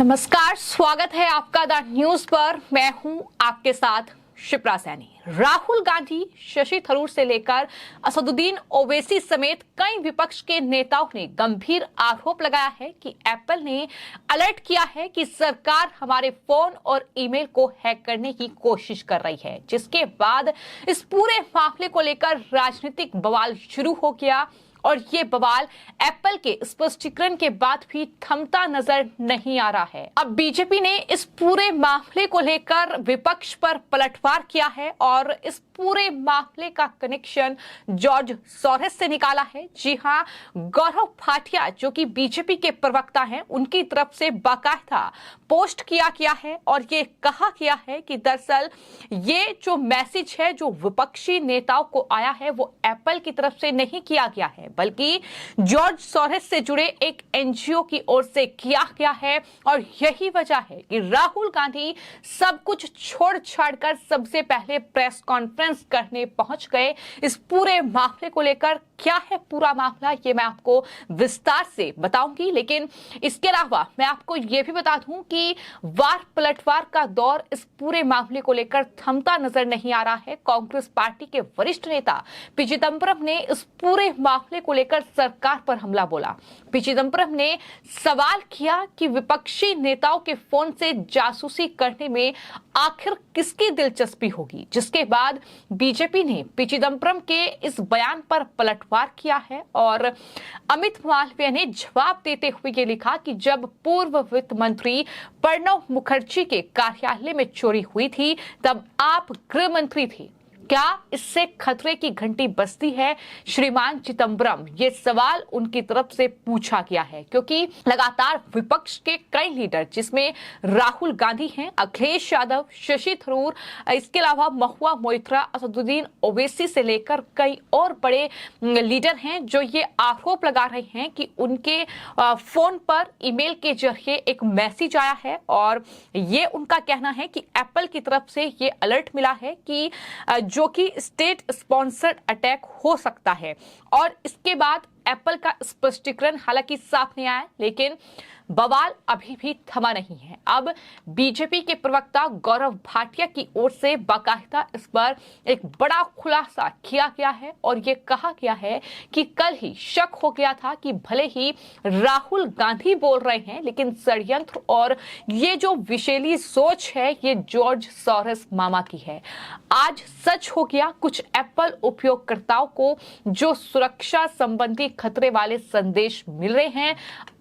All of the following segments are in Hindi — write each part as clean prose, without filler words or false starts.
नमस्कार, स्वागत है आपका द न्यूज पर। मैं हूं आपके साथ शिप्रा सैनी। राहुल गांधी, शशि थरूर से लेकर असदुद्दीन ओवैसी समेत कई विपक्ष के नेताओं ने गंभीर आरोप लगाया है कि एप्पल ने अलर्ट किया है कि सरकार हमारे फोन और ईमेल को हैक करने की कोशिश कर रही है, जिसके बाद इस पूरे मामले को लेकर राजनीतिक बवाल शुरू हो गया और ये बवाल एप्पल के स्पष्टीकरण के बाद भी थमता नजर नहीं आ रहा है। अब बीजेपी ने इस पूरे मामले को लेकर विपक्ष पर पलटवार किया है और इस पूरे मामले का कनेक्शन जॉर्ज सोरोस से निकाला है। जी हां, गौरव भाटिया जो कि बीजेपी के प्रवक्ता हैं, उनकी तरफ से बाकायदा पोस्ट किया गया है और ये कहा गया है कि दरअसल ये जो मैसेज है जो विपक्षी नेताओं को आया है वो एप्पल की तरफ से नहीं किया गया है, बल्कि जॉर्ज सोरोस से जुड़े एक एनजीओ की ओर से किया गया है। और यही वजह है कि राहुल गांधी सब कुछ छोड़ छाड़कर सबसे पहले प्रेस कॉन्फ्रेंस करने पहुंच गए। इस पूरे मामले को लेकर क्या है पूरा मामला, ये मैं आपको विस्तार से बताऊंगी, लेकिन इसके अलावा मैं आपको यह भी बता दूं कि वार पलटवार का दौर इस पूरे मामले को लेकर थमता नजर नहीं आ रहा है। कांग्रेस पार्टी के वरिष्ठ नेता पी चिदंबरम ने इस पूरे मामले को लेकर सरकार पर हमला बोला। पी चिदंबरम ने सवाल किया कि विपक्षी नेताओं के फोन से जासूसी करने में आखिर किसकी दिलचस्पी होगी, जिसके बाद बीजेपी ने पी चिदंबरम के इस बयान पर पलटवार किया है और अमित मालवीय ने जवाब देते हुए ये लिखा कि जब पूर्व वित्त मंत्री प्रणब मुखर्जी के कार्यालय में चोरी हुई थी तब आप गृह मंत्री थे, क्या इससे खतरे की घंटी बजती है श्रीमान चिदंबरम? ये सवाल उनकी तरफ से पूछा गया है क्योंकि लगातार विपक्ष के कई लीडर, जिसमें राहुल गांधी हैं, अखिलेश यादव, शशि थरूर, इसके अलावा महुआ मोइत्रा, असदुद्दीन ओवैसी से लेकर कई और बड़े लीडर हैं जो ये आरोप लगा रहे हैं कि उनके फोन पर ईमेल के जरिए एक मैसेज आया है और ये उनका कहना है कि एप्पल की तरफ से ये अलर्ट मिला है कि जो कि स्टेट स्पॉन्सर्ड अटैक हो सकता है। और इसके बाद एप्पल का स्पष्टीकरण हालांकि साफ नहीं आया, लेकिन बवाल अभी भी थमा नहीं है। अब बीजेपी के प्रवक्ता गौरव भाटिया की ओर से बाकायदा इस पर एक बड़ा खुलासा किया गया है और ये कहा गया है कि कल ही शक हो गया था कि भले ही राहुल गांधी बोल रहे हैं, लेकिन षड्यंत्र और ये जो विशेली सोच है ये जॉर्ज सोरोस मामा की है। आज सच हो गया। कुछ एप्पल उपयोगकर्ताओं को जो सुरक्षा संबंधी खतरे वाले संदेश मिल रहे हैं,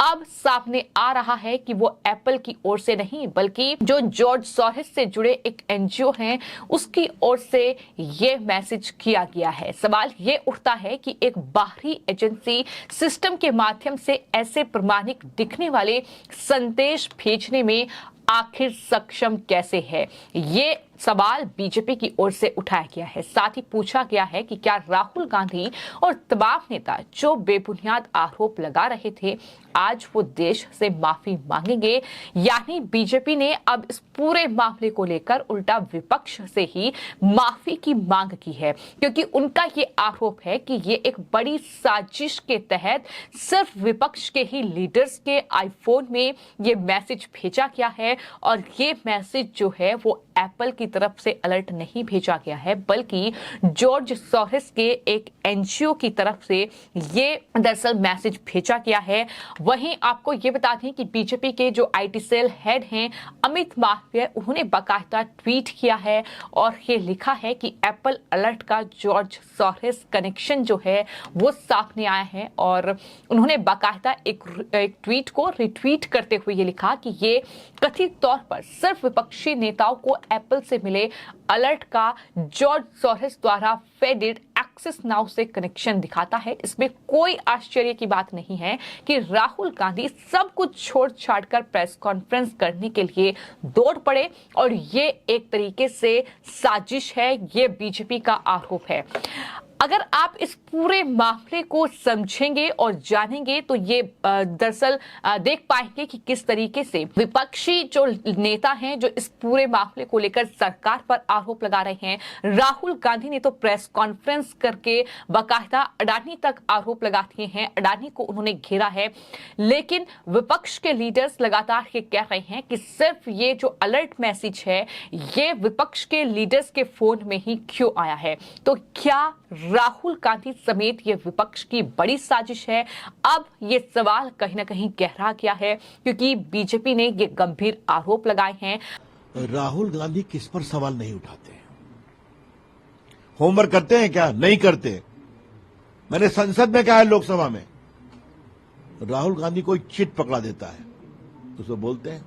अब सामने आ रहा है कि वो एप्पल की ओर से नहीं बल्कि जो जॉर्ज सोरोस से जुड़े एक एनजीओ हैं उसकी ओर से ये मैसेज किया गया है। सवाल ये उठता है कि एक बाहरी एजेंसी सिस्टम के माध्यम से ऐसे प्रामाणिक दिखने वाले संदेश भेजने में आखिर सक्षम कैसे है, ये सवाल बीजेपी की ओर से उठाया गया है। साथ ही पूछा गया है कि क्या राहुल गांधी और तमाम नेता जो बेबुनियाद आरोप लगा रहे थे आज वो देश से माफी मांगेंगे, यानी बीजेपी ने अब इस पूरे मामले को लेकर उल्टा विपक्ष से ही माफी की मांग की है, क्योंकि उनका ये आरोप है कि ये एक बड़ी साजिश के तहत सिर्फ विपक्ष के ही लीडर्स के आईफोन में ये मैसेज भेजा गया है और ये मैसेज जो है वो एप्पल की तरफ से अलर्ट नहीं भेजा गया है बल्कि जॉर्ज सोरोस के एक एनजीओ की तरफ से ये दरअसल मैसेज भेजा गया है। वहीं आपको ये बता दें कि बीजेपी के जो आईटी सेल हेड हैं अमित मालवीय, उन्होंने बाकायदा ट्वीट किया है और ये लिखा है कि एप्पल अलर्ट का जॉर्ज सोरोस कनेक्शन जो है वो सामने आया है और उन्होंने बाकायदा एक ट्वीट को रिट्वीट करते हुए ये लिखा कि ये कथित तौर पर सिर्फ विपक्षी नेताओं को एप्पल से मिले अलर्ट का जॉर्ज सोरोस द्वारा फेडेड एक्सेस नाउ से कनेक्शन दिखाता है। इसमें कोई आश्चर्य की बात नहीं है कि राहुल गांधी सब कुछ छोड़ छाड़कर प्रेस कॉन्फ्रेंस करने के लिए दौड़ पड़े और ये एक तरीके से साजिश है, ये बीजेपी का आरोप है। अगर आप इस पूरे मामले को समझेंगे और जानेंगे तो ये दरअसल देख पाएंगे कि किस तरीके से विपक्षी जो नेता हैं जो इस पूरे मामले को लेकर सरकार पर आरोप लगा रहे हैं। राहुल गांधी ने तो प्रेस कॉन्फ्रेंस करके बाकायदा अडानी तक आरोप लगा दिए हैं, अडानी को उन्होंने घेरा है। लेकिन विपक्ष के लीडर्स लगातार ये कह रहे हैं कि सिर्फ ये जो अलर्ट मैसेज है ये विपक्ष के लीडर्स के फोन में ही क्यों आया है। तो क्या राहुल गांधी समेत ये विपक्ष की बड़ी साजिश है? अब ये सवाल कहीं ना कहीं गहरा गया है क्योंकि बीजेपी ने ये गंभीर आरोप लगाए हैं। राहुल गांधी किस पर सवाल नहीं उठाते? होमवर्क करते हैं क्या? नहीं करते। मैंने संसद में कहा है, लोकसभा में, राहुल गांधी कोई चिट पकड़ा देता है तो उसको बोलते हैं।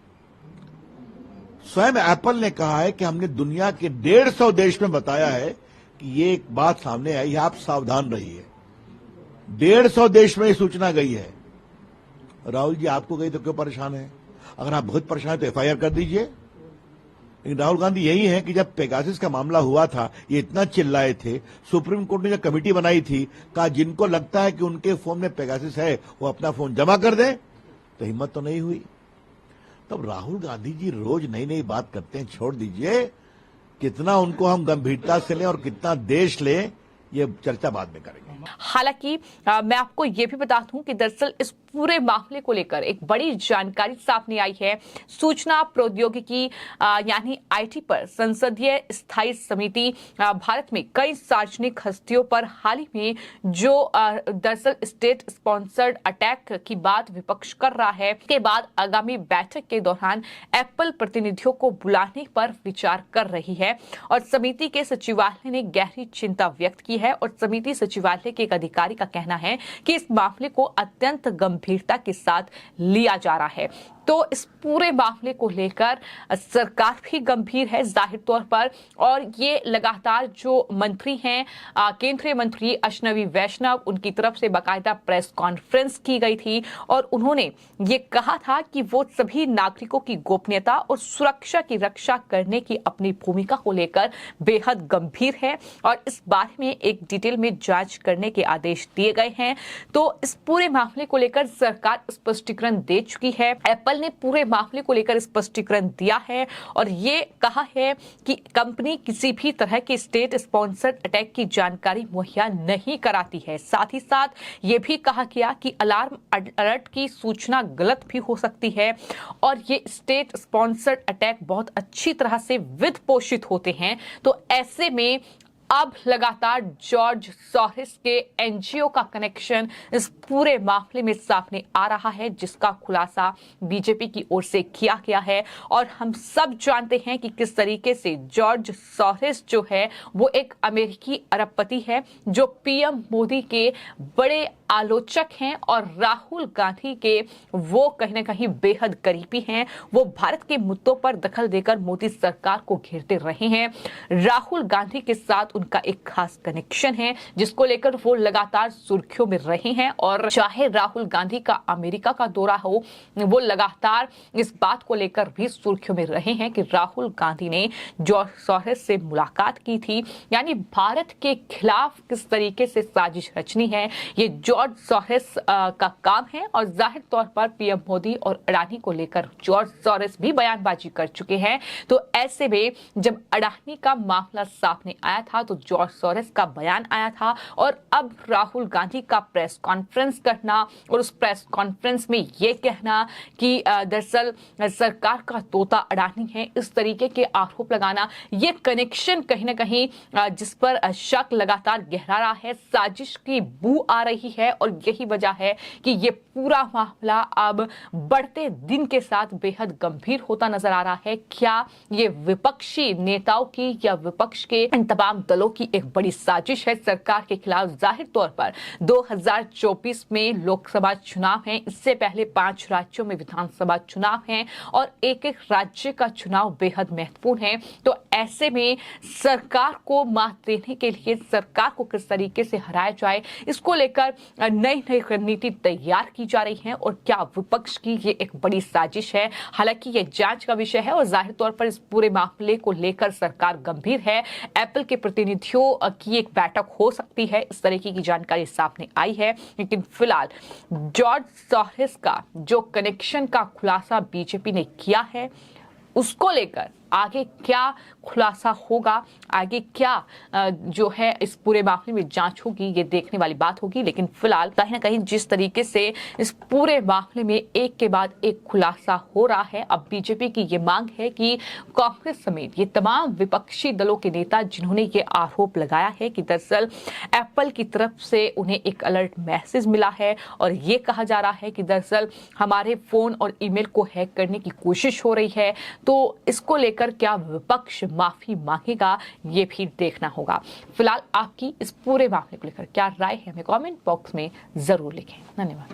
स्वयं एप्पल ने कहा है कि हमने दुनिया के 150 देश में बताया है कि ये एक बात सामने आई है, आप सावधान रहिए। 150 देश में ये सूचना गई है। राहुल जी आपको गई तो क्यों परेशान है? अगर आप बहुत परेशान है तो एफआईआर कर दीजिए। लेकिन राहुल गांधी यही है कि जब पेगासिस का मामला हुआ था ये इतना चिल्लाए थे, सुप्रीम कोर्ट ने जो कमेटी बनाई थी, कहा जिनको लगता है कि उनके फोन में पेगासिस है वो अपना फोन जमा कर दें, तो हिम्मत तो नहीं हुई। तब राहुल गांधी जी रोज नई नई बात करते हैं, छोड़ दीजिए। कितना उनको हम गंभीरता से लें और कितना देश लें ये चर्चा बाद में करेंगे। हालांकि मैं आपको ये भी बता दूं कि दरअसल इस पूरे मामले को लेकर एक बड़ी जानकारी सामने आई है। सूचना प्रौद्योगिकी यानी आईटी पर संसदीय स्थायी समिति भारत में कई सार्वजनिक हस्तियों पर हाल ही में जो दरअसल स्टेट स्पॉन्सर्ड अटैक की बात विपक्ष कर रहा है के बाद आगामी बैठक के दौरान एप्पल प्रतिनिधियों को बुलाने पर विचार कर रही है और समिति के सचिवालय ने गहरी चिंता व्यक्त की है और समिति सचिवालय के एक अधिकारी का कहना है कि इस मामले को अत्यंत गंभीरता के साथ लिया जा रहा है। तो इस पूरे मामले को लेकर सरकार भी गंभीर है जाहिर तौर पर और ये लगातार जो मंत्री हैं केंद्रीय मंत्री अश्विनी वैष्णव उनकी तरफ से बाकायदा प्रेस कॉन्फ्रेंस की गई थी और उन्होंने ये कहा था कि वो सभी नागरिकों की गोपनीयता और सुरक्षा की रक्षा करने की अपनी भूमिका को लेकर बेहद गंभीर है और इस बारे में एक डिटेल में जांच करने के आदेश दिए गए हैं। तो इस पूरे मामले को लेकर सरकार स्पष्टीकरण दे चुकी है। एप्पल ने पूरे मामले को लेकर स्पष्टीकरण दिया है और ये कहा है कि कंपनी किसी भी तरह के स्टेट स्पॉन्सर्ड अटैक की जानकारी मुहैया नहीं कराती है। साथ ही साथ ये भी कहा गया कि अलार्म अलर्ट की सूचना गलत भी हो सकती है और ये स्टेट स्पॉन्सर्ड अटैक बहुत अच्छी तरह से वित्त पोषित होते हैं। तो ऐसे में अब लगातार जॉर्ज सोरोस के एनजीओ का कनेक्शन इस पूरे मामले में सामने आ रहा है जिसका खुलासा बीजेपी की ओर से किया गया है और हम सब जानते हैं कि किस तरीके से जॉर्ज सोरोस जो है वो एक अमेरिकी अरबपति है जो पीएम मोदी के बड़े आलोचक हैं और राहुल गांधी के वो कहीं ना कहीं बेहद करीबी हैं। वो भारत के मुद्दों पर दखल देकर मोदी सरकार को घेरते रहे हैं। राहुल गांधी के साथ उनका एक खास कनेक्शन है जिसको लेकर वो लगातार सुर्खियों में रहे हैं और चाहे राहुल गांधी का अमेरिका का दौरा हो वो लगातार इस बात को लेकर भी सुर्खियों में रहे हैं कि राहुल गांधी ने जॉर्ज सोरोस से मुलाकात की थी। यानी भारत के खिलाफ किस तरीके से साजिश रचनी है ये जॉर्ज सोरोस का काम है और जाहिर तौर पर पीएम मोदी और अडानी को लेकर जॉर्ज सोरोस भी बयानबाजी कर चुके हैं। तो ऐसे में जब अडानी का मामला सामने आया था तो जॉर्ज सोरोस का बयान आया था और अब राहुल गांधी का प्रेस कॉन्फ्रेंस करना और उस प्रेस कॉन्फ्रेंस में ये कहना कि दरअसल सरकार का तोता अडानी है, इस तरीके के आरोप लगाना, ये कनेक्शन कहीं ना कहीं जिस पर शक लगातार गहरा रहा है, साजिश की बू आ रही है और यही वजह है कि ये पूरा मामला अब बढ़ते दिन के साथ बेहद गंभीर होता नजर आ रहा है। क्या ये विपक्षी नेताओं की या विपक्ष के इन तमाम दलों की एक बड़ी साजिश है सरकार के खिलाफ? जाहिर तौर पर 2024 में लोकसभा चुनाव है, इससे पहले 5 राज्यों में विधानसभा चुनाव है और एक एक राज्य का चुनाव बेहद महत्वपूर्ण है। तो ऐसे में सरकार को मात देने के लिए सरकार को किस तरीके से हराया जाए, इसको लेकर नई नई रणनीति तैयार की जा रही है। और क्या विपक्ष की ये एक बड़ी साजिश है? हालांकि ये जांच का विषय है और जाहिर तौर पर इस पूरे मामले को लेकर सरकार गंभीर है। एप्पल के प्रतिनिधियों की एक बैठक हो सकती है, इस तरीके की जानकारी सामने आई है। लेकिन फिलहाल जॉर्ज सोरोस का जो कनेक्शन का खुलासा बीजेपी ने किया है, उसको लेकर आगे क्या खुलासा होगा, आगे क्या जो है इस पूरे मामले में जांच होगी, ये देखने वाली बात होगी। लेकिन फिलहाल कहीं ना कहीं जिस तरीके से इस पूरे मामले में एक के बाद एक खुलासा हो रहा है, अब बीजेपी की ये मांग है कि कांग्रेस समेत ये तमाम विपक्षी दलों के नेता जिन्होंने ये आरोप लगाया है कि दरअसल एप्पल की तरफ से उन्हें एक अलर्ट मैसेज मिला है और ये कहा जा रहा है कि दरअसल हमारे फोन और ईमेल को हैक करने की कोशिश हो रही है, तो इसको लेकर क्या विपक्ष माफी मांगेगा, ये भी देखना होगा। फिलहाल आपकी इस पूरे मामले को लेकर क्या राय है, हमें कमेंट बॉक्स में जरूर लिखें। धन्यवाद।